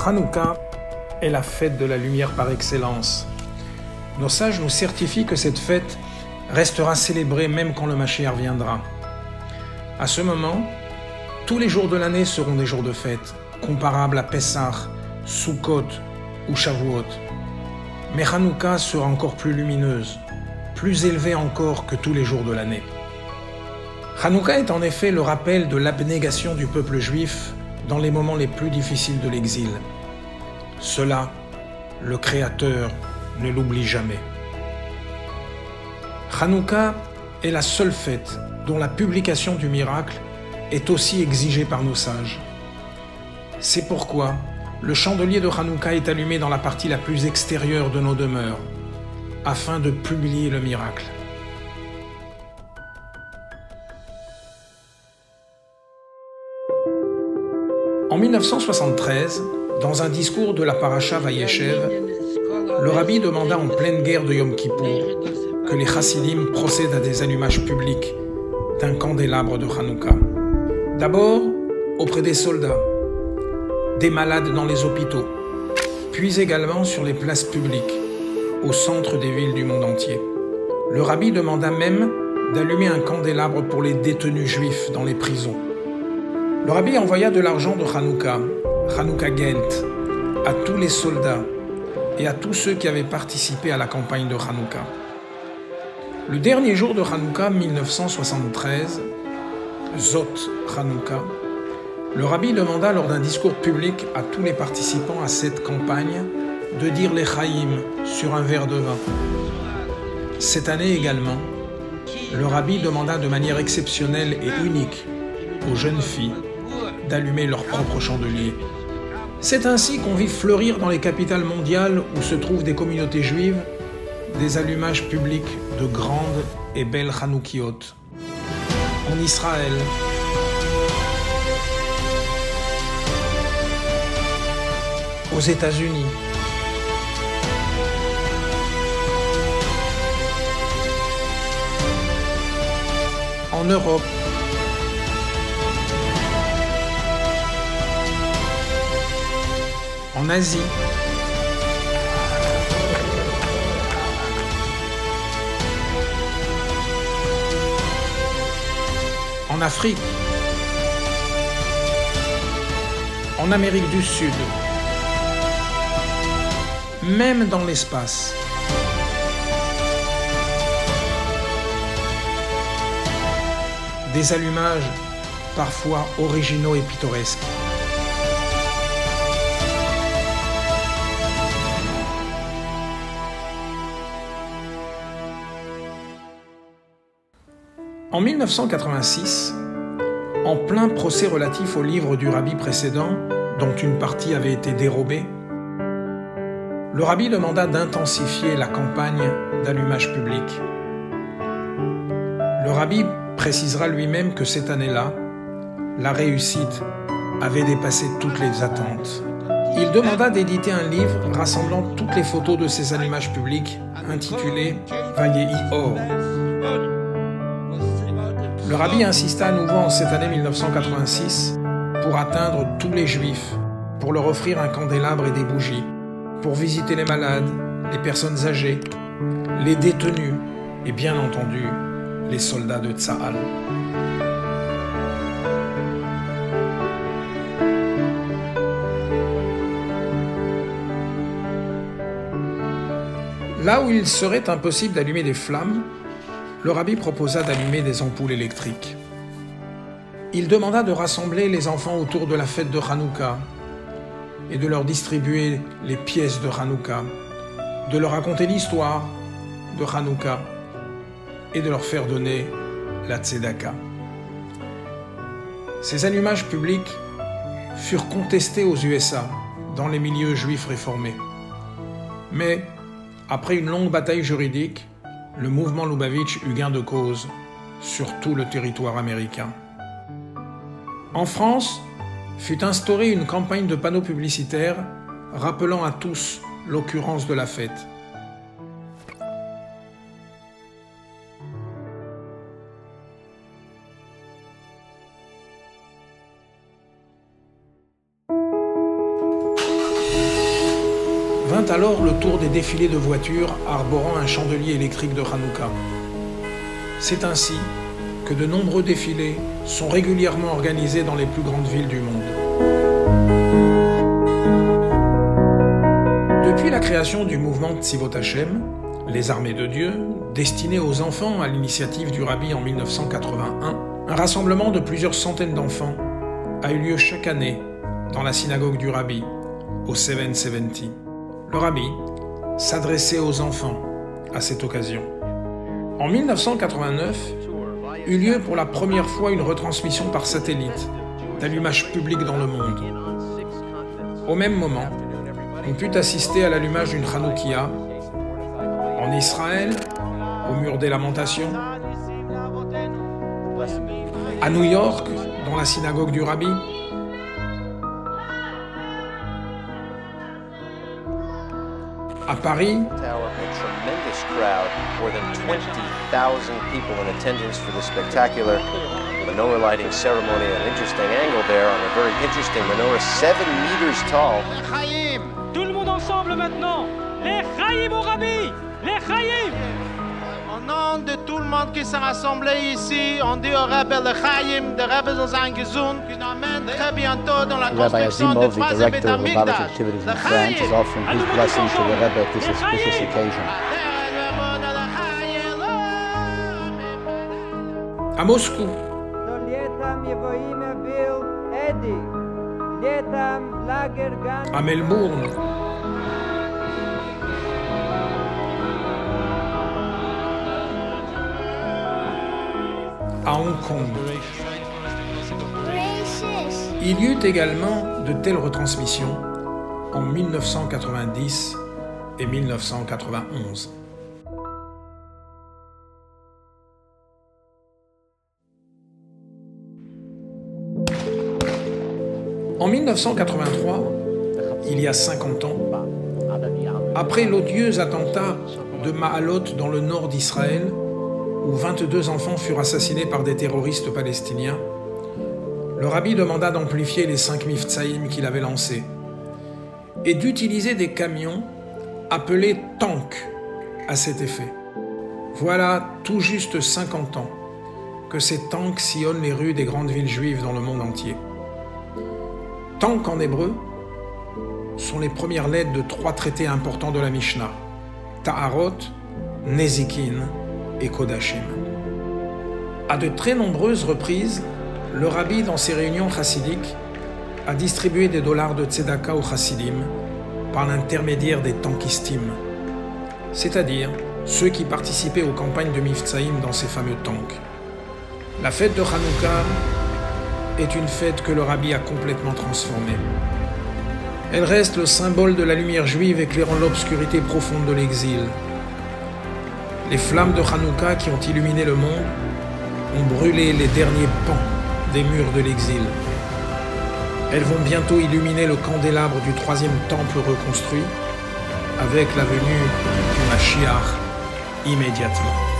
Hanouka est la fête de la lumière par excellence. Nos sages nous certifient que cette fête restera célébrée même quand le Mashiach viendra. À ce moment, tous les jours de l'année seront des jours de fête, comparables à Pessah, Sukkot ou Shavuot. Mais Hanouka sera encore plus lumineuse, plus élevée encore que tous les jours de l'année. Hanouka est en effet le rappel de l'abnégation du peuple juif dans les moments les plus difficiles de l'exil. Cela, le Créateur ne l'oublie jamais. Hanouka est la seule fête dont la publication du miracle est aussi exigée par nos sages. C'est pourquoi le chandelier de Hanouka est allumé dans la partie la plus extérieure de nos demeures, afin de publier le miracle. En 1973, dans un discours de la paracha Vayeshev, le rabbi demanda en pleine guerre de Yom Kippour que les chassidim procèdent à des allumages publics d'un candélabre de Hanouka. D'abord auprès des soldats, des malades dans les hôpitaux, puis également sur les places publiques, au centre des villes du monde entier. Le rabbi demanda même d'allumer un candélabre pour les détenus juifs dans les prisons. Le rabbi envoya de l'argent de Hanouka, Hanouka Geld, à tous les soldats et à tous ceux qui avaient participé à la campagne de Hanouka. Le dernier jour de Hanouka 1973, Zot Hanouka, le rabbi demanda lors d'un discours public à tous les participants à cette campagne de dire les Chaim sur un verre de vin. Cette année également, le rabbi demanda de manière exceptionnelle et unique aux jeunes filles d'allumer leur propre chandelier. C'est ainsi qu'on vit fleurir dans les capitales mondiales où se trouvent des communautés juives des allumages publics de grandes et belles Hanoukiot. En Israël, aux États-Unis, en Europe, en Asie, en Afrique, en Amérique du Sud, même dans l'espace. Des allumages parfois originaux et pittoresques. En 1986, en plein procès relatif au livre du rabbi précédent, dont une partie avait été dérobée, le rabbi demanda d'intensifier la campagne d'allumage public. Le rabbi précisera lui-même que cette année-là, la réussite avait dépassé toutes les attentes. Il demanda d'éditer un livre rassemblant toutes les photos de ces allumages publics, intitulé « Vayehi Or ». Le rabbi insista à nouveau en cette année 1986 pour atteindre tous les juifs, pour leur offrir un candélabre et des bougies, pour visiter les malades, les personnes âgées, les détenus et bien entendu les soldats de Tsahal. Là où il serait impossible d'allumer des flammes, le rabbi proposa d'allumer des ampoules électriques. Il demanda de rassembler les enfants autour de la fête de Hanouka et de leur distribuer les pièces de Hanouka, de leur raconter l'histoire de Hanouka et de leur faire donner la tzedaka. Ces allumages publics furent contestés aux USA dans les milieux juifs réformés. Mais, après une longue bataille juridique, le mouvement Lubavitch eut gain de cause sur tout le territoire américain. En France, fut instaurée une campagne de panneaux publicitaires rappelant à tous l'occurrence de la fête. vint alors le tour des défilés de voitures arborant un chandelier électrique de Hanouka. C'est ainsi que de nombreux défilés sont régulièrement organisés dans les plus grandes villes du monde. Depuis la création du mouvement Tzivot Hashem, les armées de Dieu, destiné aux enfants à l'initiative du Rabbi en 1981, un rassemblement de plusieurs centaines d'enfants a eu lieu chaque année dans la synagogue du Rabbi, au 770. Le Rabbi s'adressait aux enfants à cette occasion. En 1989, eut lieu pour la première fois une retransmission par satellite d'allumage public dans le monde. Au même moment, on put assister à l'allumage d'une Hanoukia en Israël, au mur des Lamentations, à New York, dans la synagogue du Rabbi, à Paris, crowd, more than 20,000 people in attendance for the spectacular menorah lighting ceremony. An interesting angle there on a very interesting menorah, 7 meters tall. Tout le monde ensemble maintenant. Les Chaim au Rabbi. Les Chaim. Au nom de tout le monde qui s'est rassemblé ici, on dit au Rabbi le Chaim, de Rabbi dans un gesund, qui nous amène très bientôt dans la construction du troisième Beit Hamikdash. Le Chaim. is offering his blessing to the Rebbe at this auspicious occasion. à Moscou, à Melbourne, à Hong Kong. Il y eut également de telles retransmissions en 1990 et 1991. En 1983, il y a 50 ans, après l'odieux attentat de Ma'alot dans le nord d'Israël, où 22 enfants furent assassinés par des terroristes palestiniens, le Rabbi demanda d'amplifier les 5 miftsaïm qu'il avait lancés et d'utiliser des camions appelés tanks à cet effet. Voilà tout juste 50 ans que ces tanks sillonnent les rues des grandes villes juives dans le monde entier. Tank en hébreu sont les premières lettres de 3 traités importants de la Mishnah, Ta'arot, Nezikin et Kodashim. À de très nombreuses reprises, le Rabbi, dans ses réunions chassidiques, a distribué des dollars de tzedaka aux chassidim par l'intermédiaire des tankistim, c'est-à-dire ceux qui participaient aux campagnes de Miftsaïm dans ces fameux tanks. La fête de Hanouka est une fête que le Rabbi a complètement transformée. Elle reste le symbole de la lumière juive éclairant l'obscurité profonde de l'exil. Les flammes de Hanouka qui ont illuminé le monde ont brûlé les derniers pans des murs de l'exil. Elles vont bientôt illuminer le candélabre du 3e temple reconstruit avec la venue du Mashiach immédiatement.